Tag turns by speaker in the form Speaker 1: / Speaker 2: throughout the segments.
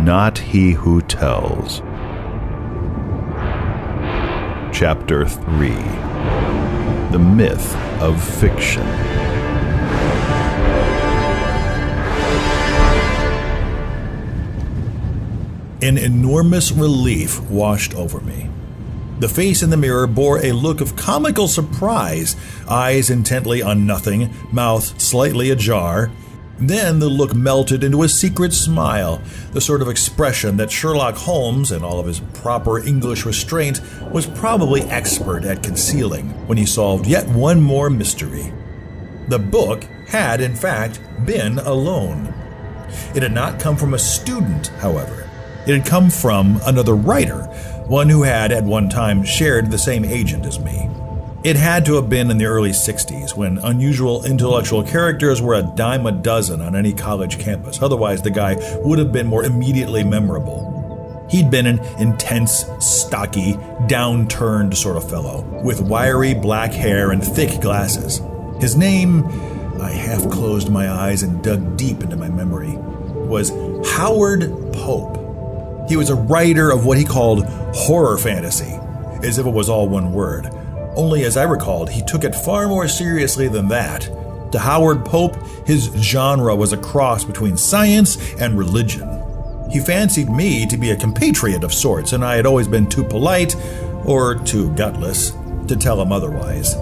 Speaker 1: not he who tells. Chapter 3. The Myth of Fiction.
Speaker 2: An enormous relief washed over me. The face in the mirror bore a look of comical surprise, eyes intently on nothing, mouth slightly ajar. Then the look melted into a secret smile, the sort of expression that Sherlock Holmes, in all of his proper English restraint, was probably expert at concealing when he solved yet one more mystery. The book had, in fact, been a loan. It had not come from a student, however. It had come from another writer, one who had at one time shared the same agent as me. It had to have been in the early 60s, when unusual intellectual characters were a dime a dozen on any college campus. Otherwise, the guy would have been more immediately memorable. He'd been an intense, stocky, downturned sort of fellow, with wiry black hair and thick glasses. His name, I half closed my eyes and dug deep into my memory, was Howard Pope. He was a writer of what he called horror fantasy, as if it was all one word. Only, as I recalled, he took it far more seriously than that. To Howard Pope, his genre was a cross between science and religion. He fancied me to be a compatriot of sorts, and I had always been too polite, or too gutless, to tell him otherwise.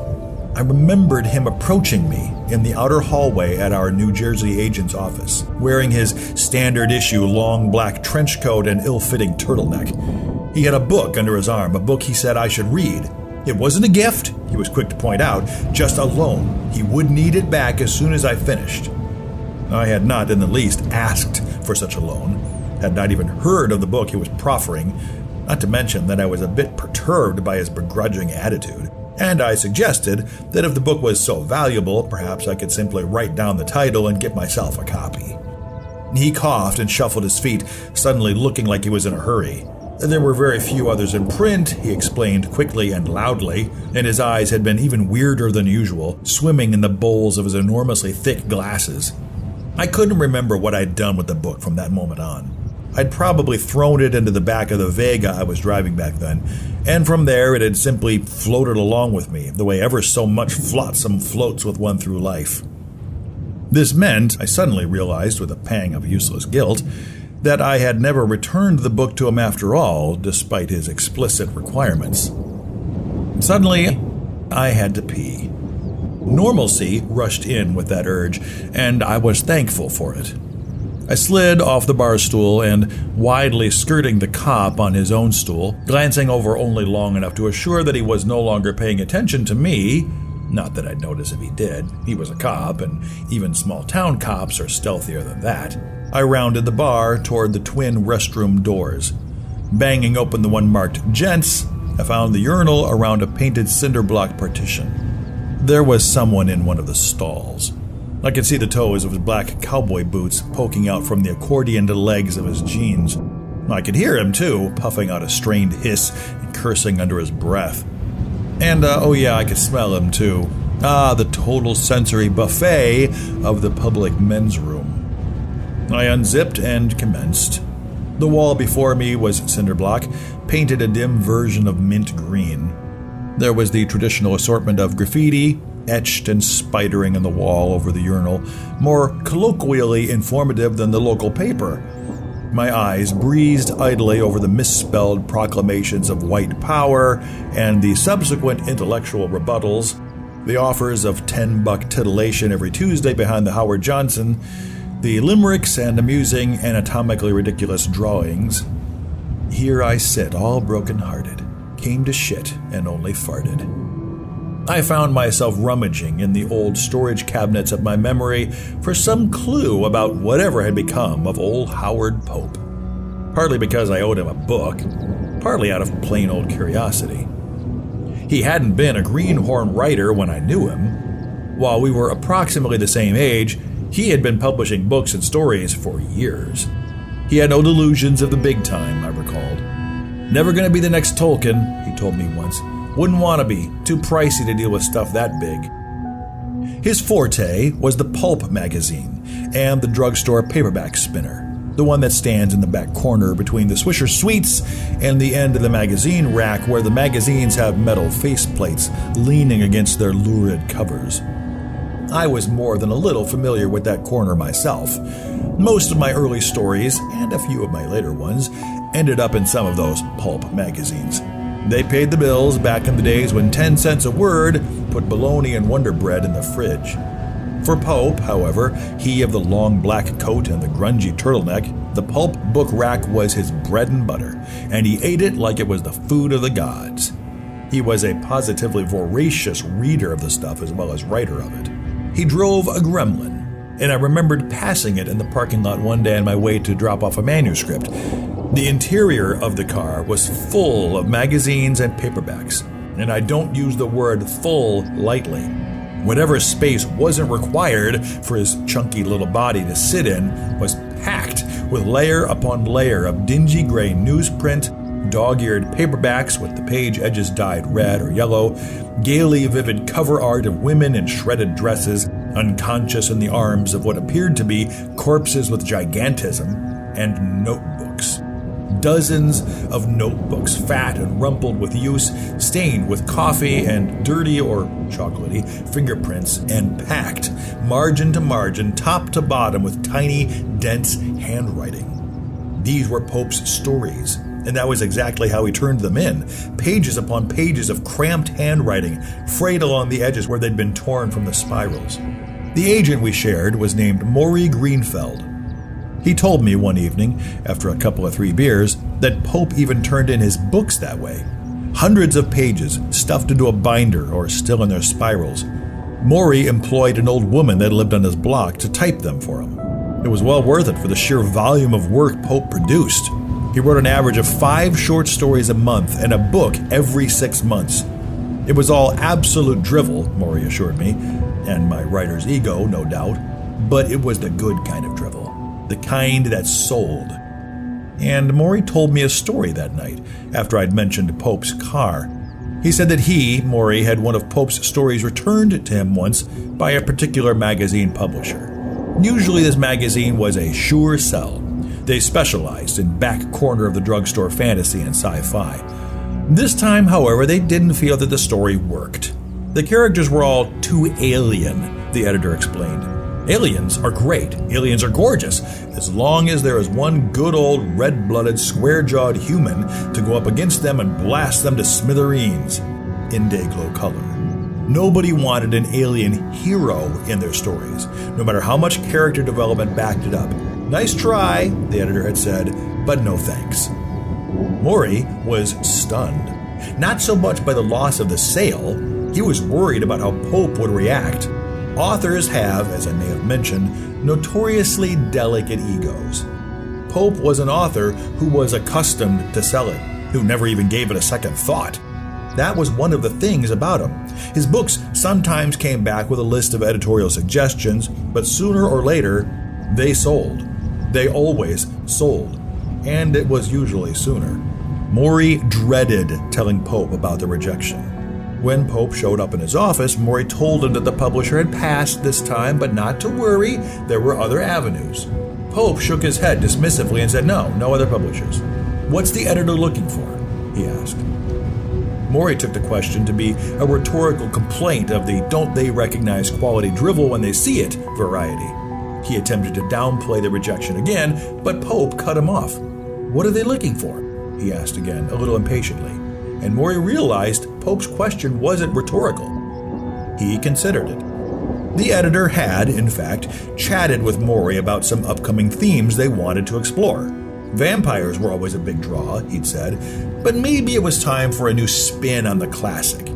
Speaker 2: I remembered him approaching me in the outer hallway at our New Jersey agent's office, wearing his standard-issue long black trench coat and ill-fitting turtleneck. He had a book under his arm, a book he said I should read. It wasn't a gift, he was quick to point out, just a loan. He would need it back as soon as I finished. I had not in the least asked for such a loan, had not even heard of the book he was proffering, not to mention that I was a bit perturbed by his begrudging attitude, and I suggested that if the book was so valuable, perhaps I could simply write down the title and get myself a copy. He coughed and shuffled his feet, suddenly looking like he was in a hurry. There were very few others in print, he explained quickly and loudly, and his eyes had been even weirder than usual, swimming in the bowls of his enormously thick glasses. I couldn't remember what I'd done with the book from that moment on. I'd probably thrown it into the back of the Vega I was driving back then, and from there it had simply floated along with me, the way ever so much flotsam floats with one through life. This meant, I suddenly realized with a pang of useless guilt, that I had never returned the book to him after all, despite his explicit requirements. Suddenly, I had to pee. Normalcy rushed in with that urge, and I was thankful for it. I slid off the bar stool and, widely skirting the cop on his own stool, glancing over only long enough to assure that he was no longer paying attention to me, not that I'd notice if he did, he was a cop, and even small-town cops are stealthier than that, I rounded the bar toward the twin restroom doors. Banging open the one marked Gents, I found the urinal around a painted cinder block partition. There was someone in one of the stalls. I could see the toes of his black cowboy boots poking out from the accordioned legs of his jeans. I could hear him, too, puffing out a strained hiss and cursing under his breath. And, I could smell him, too. The total sensory buffet of the public men's room. I unzipped and commenced. The wall before me was cinder block, painted a dim version of mint green. There was the traditional assortment of graffiti, etched and spidering in the wall over the urinal, more colloquially informative than the local paper. My eyes breezed idly over the misspelled proclamations of white power and the subsequent intellectual rebuttals, the offers of $10 titillation every Tuesday behind the Howard Johnson, the limericks and amusing anatomically ridiculous drawings. Here I sit, all broken-hearted, came to shit and only farted. I found myself rummaging in the old storage cabinets of my memory for some clue about whatever had become of old Howard Pope. Partly because I owed him a book, partly out of plain old curiosity. He hadn't been a greenhorn writer when I knew him. While we were approximately the same age, he had been publishing books and stories for years. He had no delusions of the big time, I recalled. Never gonna be the next Tolkien, he told me once. Wouldn't want to be, too pricey to deal with stuff that big. His forte was the pulp magazine and the drugstore paperback spinner. the one that stands in the back corner between the Swisher Sweets and the end of the magazine rack where the magazines have metal faceplates leaning against their lurid covers. I was more than a little familiar with that corner myself. Most of my early stories, and a few of my later ones, ended up in some of those pulp magazines. They paid the bills back in the days when 10 cents a word put bologna and Wonder Bread in the fridge. For Pope, however, he of the long black coat and the grungy turtleneck, the pulp book rack was his bread and butter, and he ate it like it was the food of the gods. He was a positively voracious reader of the stuff as well as writer of it. He drove a Gremlin, and I remembered passing it in the parking lot one day on my way to drop off a manuscript. The interior of the car was full of magazines and paperbacks, and I don't use the word full lightly. Whatever space wasn't required for his chunky little body to sit in was packed with layer upon layer of dingy gray newsprint, dog-eared paperbacks with the page edges dyed red or yellow, gaily vivid cover art of women in shredded dresses, unconscious in the arms of what appeared to be corpses with gigantism, and notebooks. Dozens of notebooks, fat and rumpled with use, stained with coffee and dirty or chocolatey fingerprints, and packed, margin to margin, top to bottom, with tiny, dense handwriting. These were Pope's stories, and that was exactly how he turned them in. Pages upon pages of cramped handwriting, frayed along the edges where they'd been torn from the spirals. The agent we shared was named Maury Greenfeld. He told me one evening, after a couple of 3 beers, that Pope even turned in his books that way. Hundreds of pages stuffed into a binder or still in their spirals. Maury employed an old woman that lived on his block to type them for him. It was well worth it for the sheer volume of work Pope produced. He wrote an average of 5 short stories a month and a book every 6 months. It was all absolute drivel, Maury assured me, and my writer's ego, no doubt, but it was the good kind of drivel, the kind that sold. And Maury told me a story that night, after I'd mentioned Pope's car. He said that he, Maury, had one of Pope's stories returned to him once by a particular magazine publisher. Usually this magazine was a sure sell. They specialized in back corner of the drugstore fantasy and sci-fi. This time, however, they didn't feel that the story worked. The characters were all too alien, the editor explained. Aliens are great. Aliens are gorgeous, as long as there is one good old red-blooded, square-jawed human to go up against them and blast them to smithereens in day-glow color. Nobody wanted an alien hero in their stories, no matter how much character development backed it up. Nice try, the editor had said, but no thanks. Maury was stunned. Not so much by the loss of the sale, he was worried about how Pope would react. Authors have, as I may have mentioned, notoriously delicate egos. Pope was an author who was accustomed to selling, who never even gave it a second thought. That was one of the things about him. His books sometimes came back with a list of editorial suggestions, but sooner or later, they sold. They always sold, and it was usually sooner. Maury dreaded telling Pope about the rejection. When Pope showed up in his office, Maury told him that the publisher had passed this time, but not to worry, there were other avenues. Pope shook his head dismissively and said, no other publishers. What's the editor looking for? He asked. Maury took the question to be a rhetorical complaint of the don't they recognize quality drivel when they see it variety. He attempted to downplay the rejection again, but Pope cut him off. What are they looking for? He asked again, a little impatiently, and Maury realized Pope's question wasn't rhetorical. He considered it. The editor had, in fact, chatted with Maury about some upcoming themes they wanted to explore. Vampires were always a big draw, he'd said, but maybe it was time for a new spin on the classic.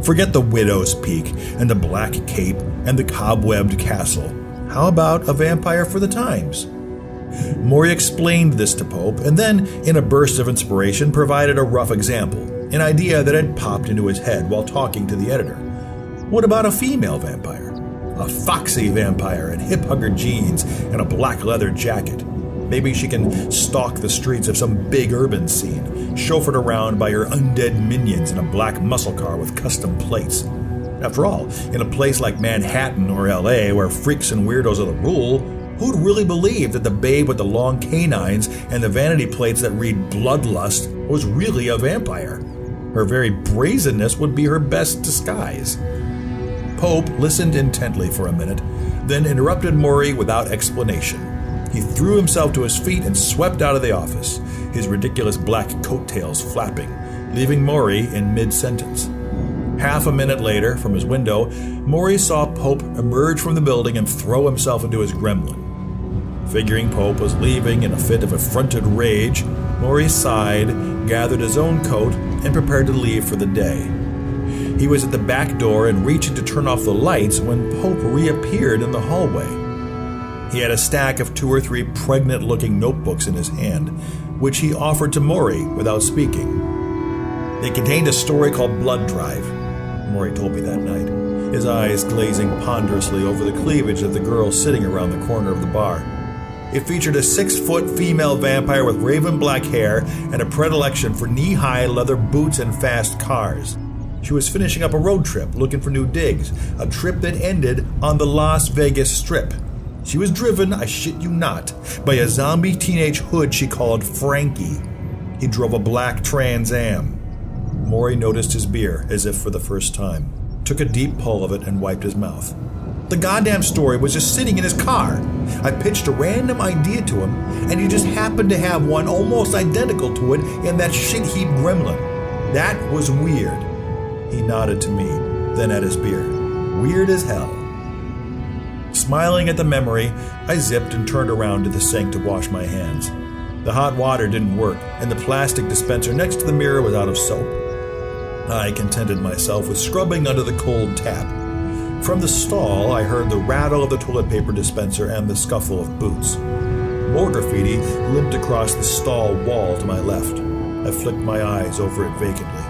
Speaker 2: Forget the widow's peak and the black cape and the cobwebbed castle. How about a vampire for the times? Maury explained this to Pope, and then, in a burst of inspiration, provided a rough example, an idea that had popped into his head while talking to the editor. What about a female vampire? A foxy vampire in hip-hugger jeans and a black leather jacket. Maybe she can stalk the streets of some big urban scene, chauffeured around by her undead minions in a black muscle car with custom plates. After all, in a place like Manhattan or LA, where freaks and weirdos are the rule, Who'd really believe that the babe with the long canines and the vanity plates that read bloodlust was really a vampire? Her very brazenness would be her best disguise. Pope listened intently for a minute, then interrupted Maury without explanation. He threw himself to his feet and swept out of the office, his ridiculous black coattails flapping, leaving Maury in mid-sentence. Half a minute later, from his window, Maury saw Pope emerge from the building and throw himself into his gremlin. Figuring Pope was leaving in a fit of affronted rage, Maury sighed, gathered his own coat, and prepared to leave for the day. He was at the back door and reaching to turn off the lights when Pope reappeared in the hallway. He had a stack of 2 or 3 pregnant-looking notebooks in his hand, which he offered to Maury without speaking. They contained a story called Blood Drive, Maury told me that night, his eyes glazing ponderously over the cleavage of the girl sitting around the corner of the bar. It featured a 6-foot female vampire with raven black hair and a predilection for knee-high leather boots and fast cars. She was finishing up a road trip looking for new digs, a trip that ended on the Las Vegas Strip. She was driven, I shit you not, by a zombie teenage hood she called Frankie. He drove a black Trans Am. Maury noticed his beer, as if for the first time, took a deep pull of it and wiped his mouth. The goddamn story was just sitting in his car. I pitched a random idea to him, and he just happened to have one almost identical to it in that shit-heap gremlin. That was weird. He nodded to me, then at his beard. Weird as hell. Smiling at the memory, I zipped and turned around to the sink to wash my hands. The hot water didn't work, and the plastic dispenser next to the mirror was out of soap. I contented myself with scrubbing under the cold tap. From the stall, I heard the rattle of the toilet paper dispenser and the scuffle of boots. More graffiti limped across the stall wall to my left. I flicked my eyes over it vacantly.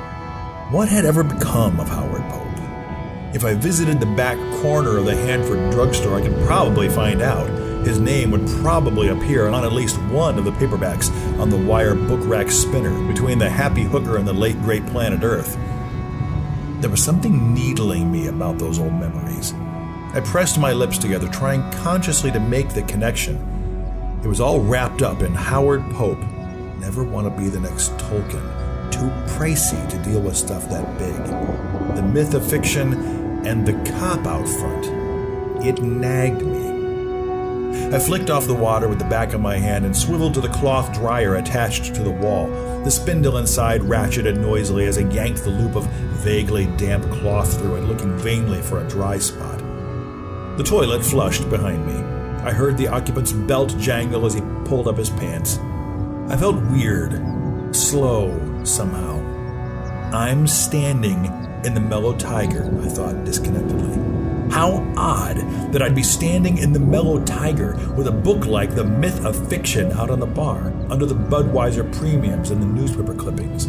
Speaker 2: What had ever become of Howard Pope? If I visited the back corner of the Hanford drugstore, I could probably find out. His name would probably appear on at least one of the paperbacks on the wire book rack spinner between the Happy Hooker and the late great Planet Earth. There was something needling me about those old memories. I pressed my lips together, trying consciously to make the connection. It was all wrapped up in Howard Pope. Never want to be the next Tolkien. Too pricey to deal with stuff that big. The myth of fiction and the cop-out front. It nagged me. I flicked off the water with the back of my hand and swiveled to the cloth dryer attached to the wall. The spindle inside ratcheted noisily as I yanked the loop of vaguely damp cloth through it, looking vainly for a dry spot. The toilet flushed behind me. I heard the occupant's belt jangle as he pulled up his pants. I felt weird, slow somehow. I'm standing in the Mellow Tiger, I thought disconnectedly. How odd that I'd be standing in the Mellow Tiger with a book like The Myth of Fiction out on the bar, under the Budweiser premiums and the newspaper clippings.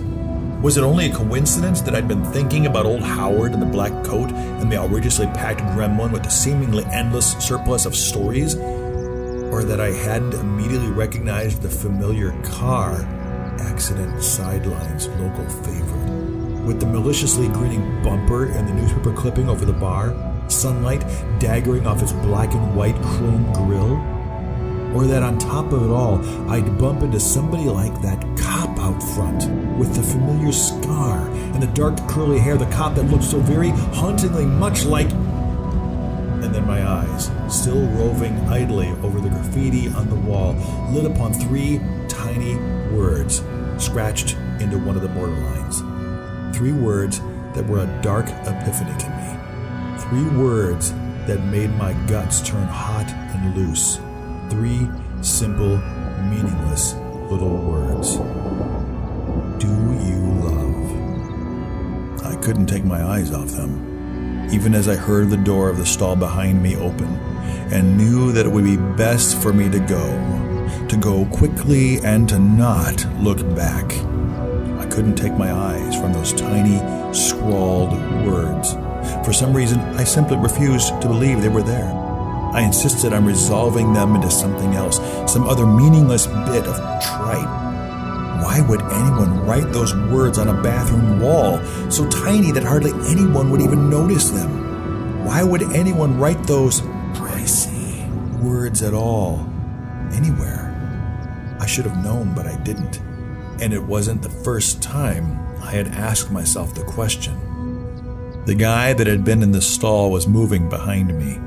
Speaker 2: Was it only a coincidence that I'd been thinking about old Howard in the black coat and the outrageously packed gremlin with the seemingly endless surplus of stories? Or that I hadn't immediately recognized the familiar car, Accident Sideline's local favorite, with the maliciously grinning bumper and the newspaper clipping over the bar? Sunlight daggering off its black and white chrome grille? Or that on top of it all, I'd bump into somebody like that cop out front, with the familiar scar and the dark curly hair, the cop that looked so very hauntingly much like... And then my eyes, still roving idly over the graffiti on the wall, lit upon 3 tiny words scratched into one of the borderlines. 3 words that were a dark epiphany to me. 3 words that made my guts turn hot and loose. 3 simple, meaningless little words. Do you love? I couldn't take my eyes off them, even as I heard the door of the stall behind me open, and knew that it would be best for me to go quickly and to not look back. I couldn't take my eyes from those tiny, scrawled words. For some reason, I simply refused to believe they were there. I insisted on resolving them into something else, some other meaningless bit of tripe. Why would anyone write those words on a bathroom wall, so tiny that hardly anyone would even notice them? Why would anyone write those pricey words at all, anywhere. I should have known, but I didn't. And it wasn't the first time I had asked myself the question. The guy that had been in the stall was moving behind me.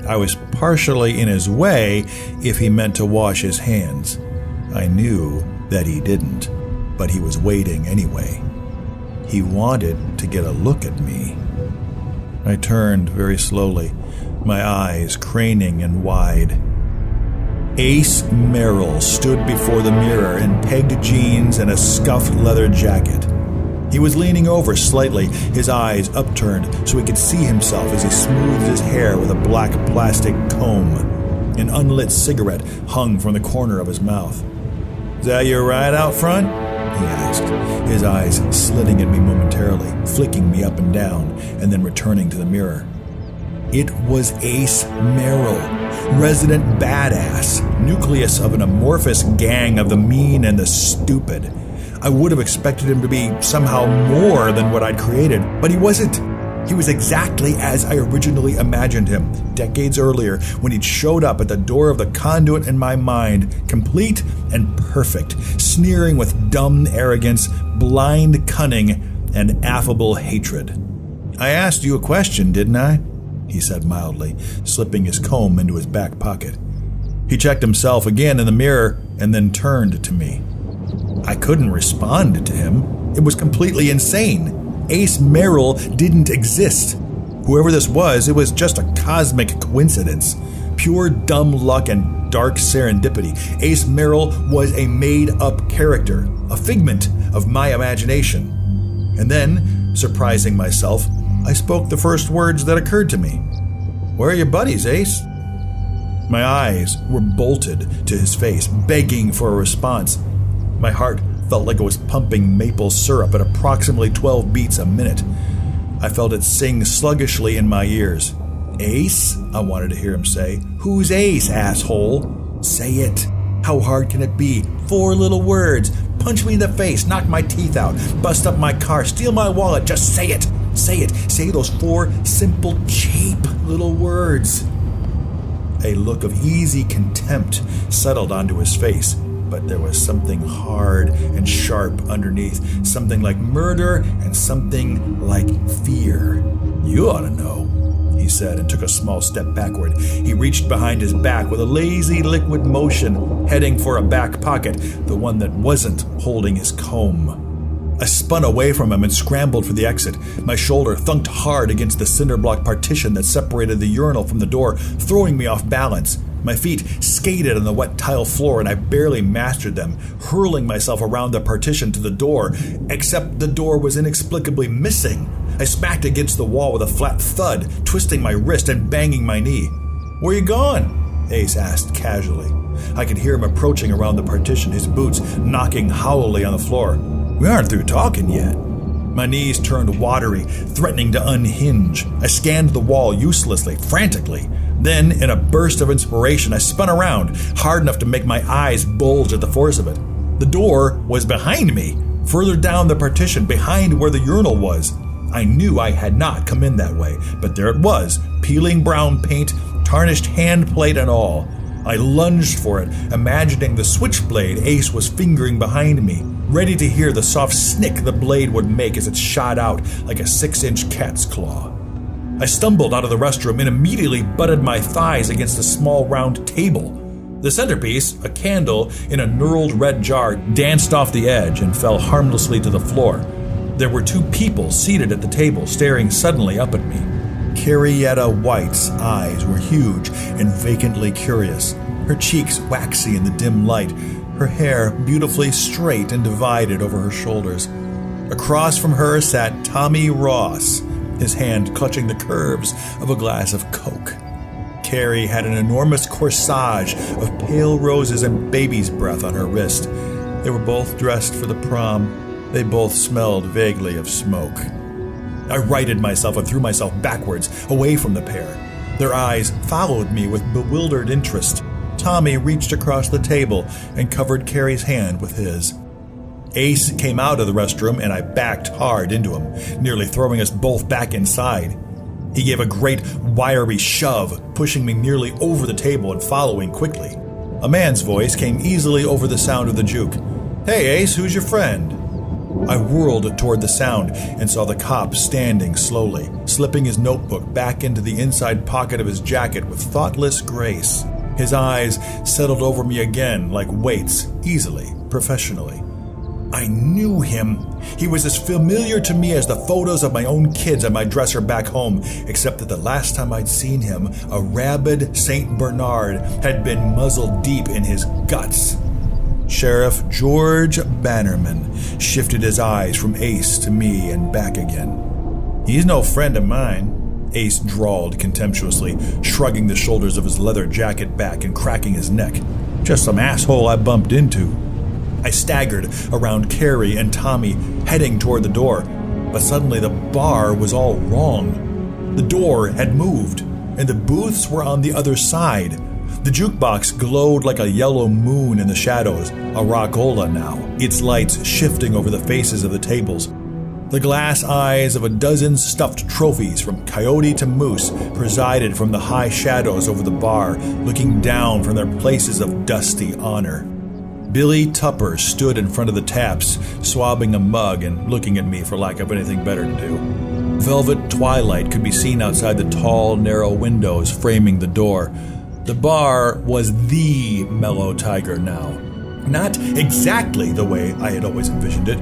Speaker 2: I was partially in his way if he meant to wash his hands. I knew that he didn't, but he was waiting anyway. He wanted to get a look at me. I turned very slowly, my eyes craning and wide. Ace Merrill stood before the mirror in pegged jeans and a scuffed leather jacket. He was leaning over slightly, his eyes upturned so he could see himself as he smoothed his hair with a black plastic comb. An unlit cigarette hung from the corner of his mouth. "Is that your ride out front?" he asked, his eyes slitting at me momentarily, flicking me up and down, and then returning to the mirror. It was Ace Merrill, resident badass, nucleus of an amorphous gang of the mean and the stupid. I would have expected him to be somehow more than what I'd created, but he wasn't. He was exactly as I originally imagined him, decades earlier, when he'd showed up at the door of the conduit in my mind, complete and perfect, sneering with dumb arrogance, blind cunning, and affable hatred. "I asked you a question, didn't I?" he said mildly, slipping his comb into his back pocket. He checked himself again in the mirror and then turned to me. I couldn't respond to him. It was completely insane. Ace Merrill didn't exist. Whoever this was, it was just a cosmic coincidence. Pure dumb luck and dark serendipity. Ace Merrill was a made-up character, a figment of my imagination. And then, surprising myself, I spoke the first words that occurred to me. "Where are your buddies, Ace?" My eyes were bolted to his face, begging for a response. My heart felt like it was pumping maple syrup at approximately 12 beats a minute. I felt it sing sluggishly in my ears. "Ace?" I wanted to hear him say. "Who's Ace, asshole? Say it. How hard can it be? 4 little words. Punch me in the face, knock my teeth out, bust up my car, steal my wallet. Just say it. Say it. Say those 4 simple, cheap little words." A look of easy contempt settled onto his face, but there was something hard and sharp underneath, something like murder and something like fear. "You ought to know," he said, and took a small step backward. He reached behind his back with a lazy liquid motion, heading for a back pocket, the one that wasn't holding his comb. I spun away from him and scrambled for the exit. My shoulder thunked hard against the cinder block partition that separated the urinal from the door, throwing me off balance. My feet skated on the wet tile floor and I barely mastered them, hurling myself around the partition to the door, except the door was inexplicably missing. I smacked against the wall with a flat thud, twisting my wrist and banging my knee. "Where you going?" Ace asked casually. I could hear him approaching around the partition, his boots knocking howlily on the floor. "We aren't through talking yet." My knees turned watery, threatening to unhinge. I scanned the wall uselessly, frantically. Then, in a burst of inspiration, I spun around, hard enough to make my eyes bulge at the force of it. The door was behind me, further down the partition, behind where the urinal was. I knew I had not come in that way, but there it was, peeling brown paint, tarnished hand plate and all. I lunged for it, imagining the switchblade Ace was fingering behind me, ready to hear the soft snick the blade would make as it shot out like a 6-inch cat's claw. I stumbled out of the restroom and immediately butted my thighs against a small round table. The centerpiece, a candle in a knurled red jar, danced off the edge and fell harmlessly to the floor. There were 2 people seated at the table, staring suddenly up at me. Carrietta White's eyes were huge and vacantly curious, her cheeks waxy in the dim light, her hair beautifully straight and divided over her shoulders. Across from her sat Tommy Ross, his hand clutching the curves of a glass of Coke. Carrie had an enormous corsage of pale roses and baby's breath on her wrist. They were both dressed for the prom. They both smelled vaguely of smoke. I righted myself and threw myself backwards, away from the pair. Their eyes followed me with bewildered interest. Tommy reached across the table and covered Carrie's hand with his. Ace came out of the restroom and I backed hard into him, nearly throwing us both back inside. He gave a great, wiry shove, pushing me nearly over the table and following quickly. A man's voice came easily over the sound of the juke. "Hey, Ace, who's your friend?" I whirled toward the sound and saw the cop standing slowly, slipping his notebook back into the inside pocket of his jacket with thoughtless grace. His eyes settled over me again like weights, easily, professionally. I knew him. He was as familiar to me as the photos of my own kids on my dresser back home, except that the last time I'd seen him, a rabid St. Bernard had been muzzled deep in his guts. Sheriff George Bannerman shifted his eyes from Ace to me and back again. "He's no friend of mine," Ace drawled contemptuously, shrugging the shoulders of his leather jacket back and cracking his neck. "Just some asshole I bumped into." I staggered around Carrie and Tommy, heading toward the door, but suddenly the bar was all wrong. The door had moved, and the booths were on the other side. The jukebox glowed like a yellow moon in the shadows, a rockola now, its lights shifting over the faces of the tables. The glass eyes of a dozen stuffed trophies from coyote to moose presided from the high shadows over the bar, looking down from their places of dusty honor. Billy Tupper stood in front of the taps, swabbing a mug and looking at me for lack of anything better to do. Velvet twilight could be seen outside the tall, narrow windows framing the door. The bar was the Mellow Tiger now. Not exactly the way I had always envisioned it,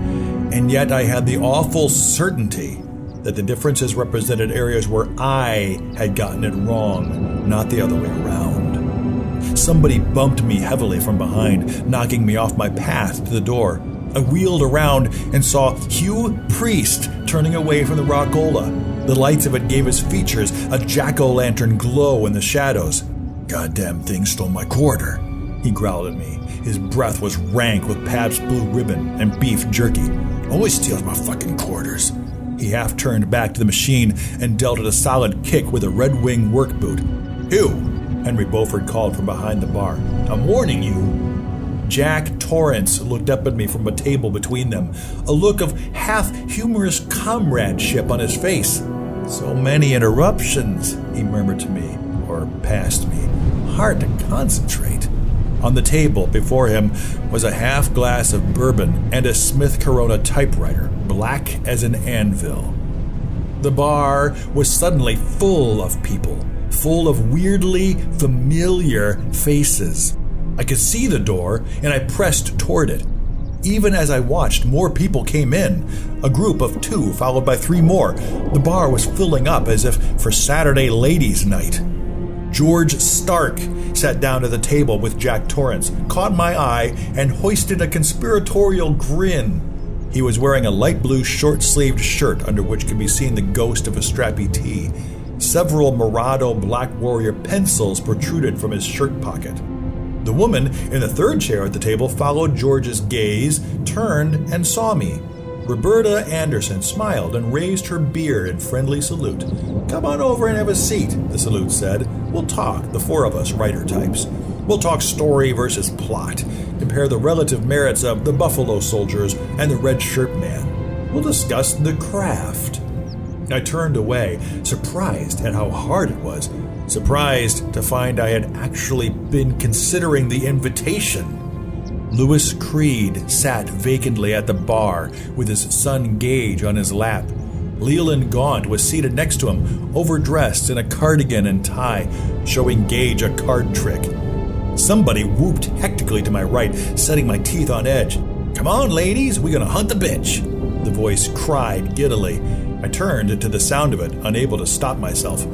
Speaker 2: and yet I had the awful certainty that the differences represented areas where I had gotten it wrong, not the other way around. Somebody bumped me heavily from behind, knocking me off my path to the door. I wheeled around and saw Hugh Priest turning away from the rockola. The lights of it gave his features a jack-o'-lantern glow in the shadows. "Goddamn thing stole my quarter," he growled at me. His breath was rank with Pabst Blue Ribbon and beef jerky. "Always steals my fucking quarters." He half turned back to the machine and dealt it a solid kick with a Red Wing work boot. "Hugh," Henry Beaufort called from behind the bar. "I'm warning you." Jack Torrance looked up at me from a table between them, a look of half-humorous comradeship on his face. "So many interruptions," he murmured to me, or past me. "Hard to concentrate." On the table before him was a half glass of bourbon and a Smith Corona typewriter, black as an anvil. The bar was suddenly full of people, full of weirdly familiar faces. I could see the door, and I pressed toward it. Even as I watched, more people came in, a group of 2 followed by 3 more. The bar was filling up as if for Saturday ladies' night. George Stark sat down at the table with Jack Torrance, caught my eye, and hoisted a conspiratorial grin. He was wearing a light blue short-sleeved shirt under which could be seen the ghost of a strappy tee. Several Morado Black Warrior pencils protruded from his shirt pocket. The woman in the third chair at the table followed George's gaze, turned, and saw me. Roberta Anderson smiled and raised her beer in friendly salute. "Come on over and have a seat," the salute said. "We'll talk, the 4 of us writer types. We'll talk story versus plot, compare the relative merits of the Buffalo Soldiers and the Red Shirt Man. We'll discuss the craft." I turned away, surprised at how hard it was, surprised to find I had actually been considering the invitation. Louis Creed sat vacantly at the bar with his son Gage on his lap. Leland Gaunt was seated next to him, overdressed in a cardigan and tie, showing Gage a card trick. Somebody whooped hectically to my right, setting my teeth on edge. "Come on, ladies, we're gonna hunt the bitch," the voice cried giddily. I turned to the sound of it, unable to stop myself.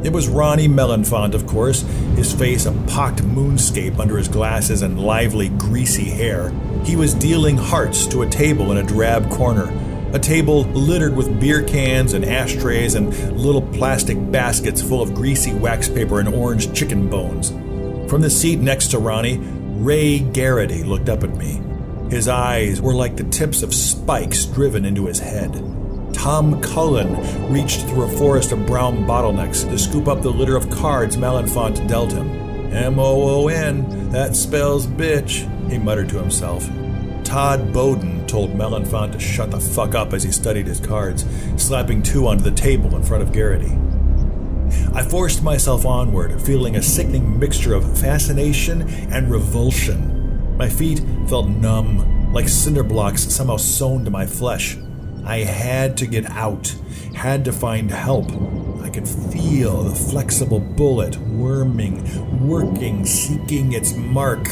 Speaker 2: It was Ronnie Mellonfont, of course, his face a pocked moonscape under his glasses and lively, greasy hair. He was dealing hearts to a table in a drab corner, a table littered with beer cans and ashtrays and little plastic baskets full of greasy wax paper and orange chicken bones. From the seat next to Ronnie, Ray Garrity looked up at me. His eyes were like the tips of spikes driven into his head. Tom Cullen reached through a forest of brown bottlenecks to scoop up the litter of cards Mellonfont dealt him. "M-O-O-N, that spells bitch," he muttered to himself. Todd Bowden told Mellonfont to shut the fuck up as he studied his cards, slapping 2 onto the table in front of Garrity. I forced myself onward, feeling a sickening mixture of fascination and revulsion. My feet felt numb, like cinder blocks somehow sewn to my flesh. I had to get out, had to find help. I could feel the flexible bullet worming, working, seeking its mark.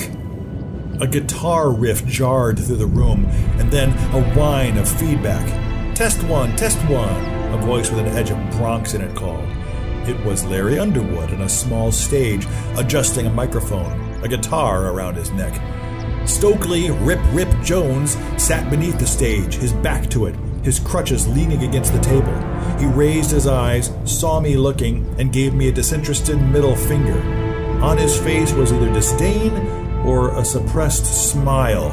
Speaker 2: A guitar riff jarred through the room, and then a whine of feedback. Test one, test one, a voice with an edge of Bronx in it called. It was Larry Underwood on a small stage, adjusting a microphone, a guitar around his neck. Stokely Rip Rip Jones sat beneath the stage, his back to it, his crutches leaning against the table. He raised his eyes, saw me looking, and gave me a disinterested middle finger. On his face was either disdain or a suppressed smile.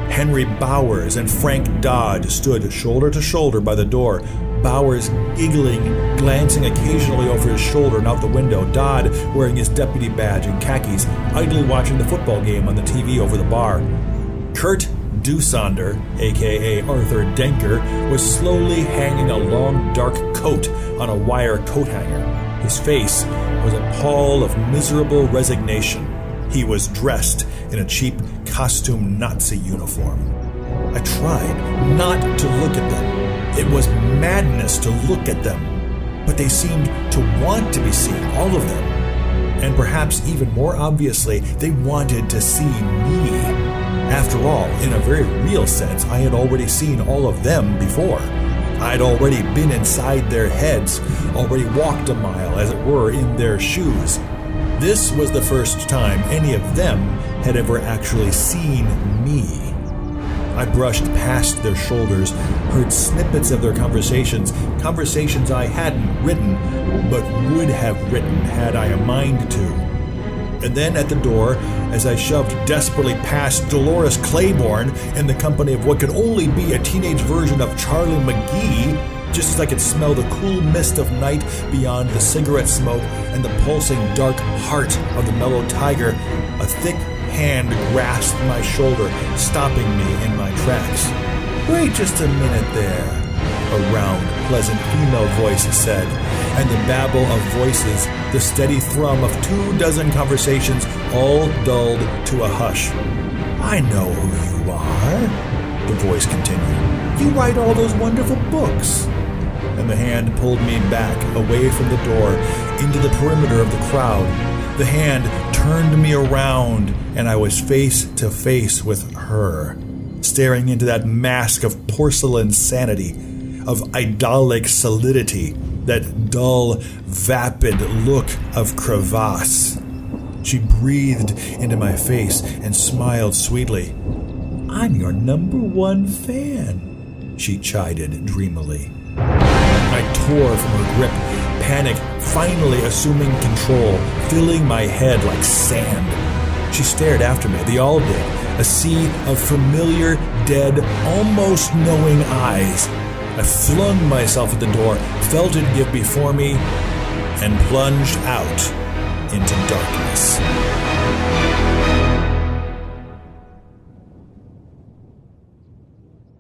Speaker 2: Henry Bowers and Frank Dodd stood shoulder to shoulder by the door, Bowers giggling, glancing occasionally over his shoulder and out the window, Dodd wearing his deputy badge and khakis, idly watching the football game on the TV over the bar. Kurt Dusonder, a.k.a. Arthur Denker, was slowly hanging a long dark coat on a wire coat hanger. His face was a pall of miserable resignation. He was dressed in a cheap costume Nazi uniform. I tried not to look at them. It was madness to look at them, but they seemed to want to be seen, all of them. And perhaps even more obviously, they wanted to see me. After all, in a very real sense, I had already seen all of them before. I'd already been inside their heads, already walked a mile, as it were, in their shoes. This was the first time any of them had ever actually seen me. I brushed past their shoulders, heard snippets of their conversations I hadn't written, but would have written had I a mind to. And then at the door, as I shoved desperately past Dolores Claiborne in the company of what could only be a teenage version of Charlie McGee, just as I could smell the cool mist of night beyond the cigarette smoke and the pulsing dark heart of the mellow tiger, a thick hand grasped my shoulder, stopping me in my tracks. "Wait just a minute there," a round, pleasant female voice said, and the babble of voices, the steady thrum of 24 conversations, all dulled to a hush. "I know who you are," the voice continued. "You write all those wonderful books." And the hand pulled me back, away from the door, into the perimeter of the crowd. The hand turned me around, and I was face to face with her, staring into that mask of porcelain sanity, of idyllic solidity, that dull, vapid look of crevasse. She breathed into my face and smiled sweetly. "I'm your #1 fan," she chided dreamily. I tore from her grip, panic finally assuming control, filling my head like sand. She stared after me, they all did, a sea of familiar, dead, almost knowing eyes. I flung myself at the door, felt it give before me, and plunged out into darkness.